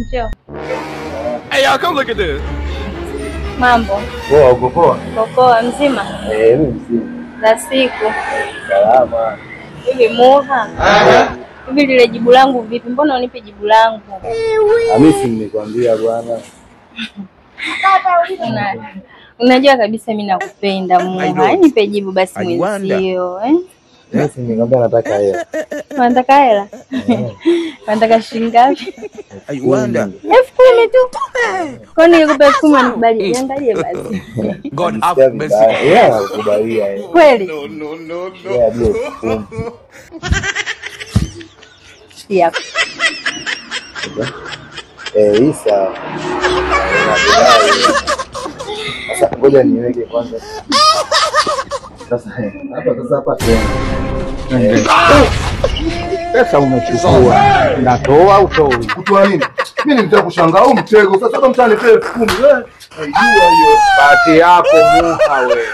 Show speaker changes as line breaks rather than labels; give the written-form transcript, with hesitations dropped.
Njoo.
Hey y'all, come look at this.
Mambo.
Poa, uko poa?
Poa, mzima?
Mimi mzima.
Za siku.
Salama.
Hivi Moha. Hivi lile jibu langu vipi? Mbona unipe jibu langu?
Hamisi nimekwambia bwana.
Unajua kabisa mimi nakupenda Moha. Nipe jibu basi mwenzio,
Hamisi nimekwambia nataka hela.
Unataka hela? Unataka shilingi ngapi?
I wonder.
10,000 tu. Kwa nini nikupe 10,000 nikubali? Niangalie basi.
God have mercy.
Yeah, nakubalia.
Kweli?
No.
Yeah, ndio.
Yep.
Isa. Sasa ngoja niweke kwanza. Sasa hapa tena. Pesa umechukua. Natoa au toi?
Kutoa nini? Mimi nitaka kushangaa huu mtego. Sasa kama mtani pele 10,000 wewe. Haijua hiyo.
Bahati yako Muha wewe.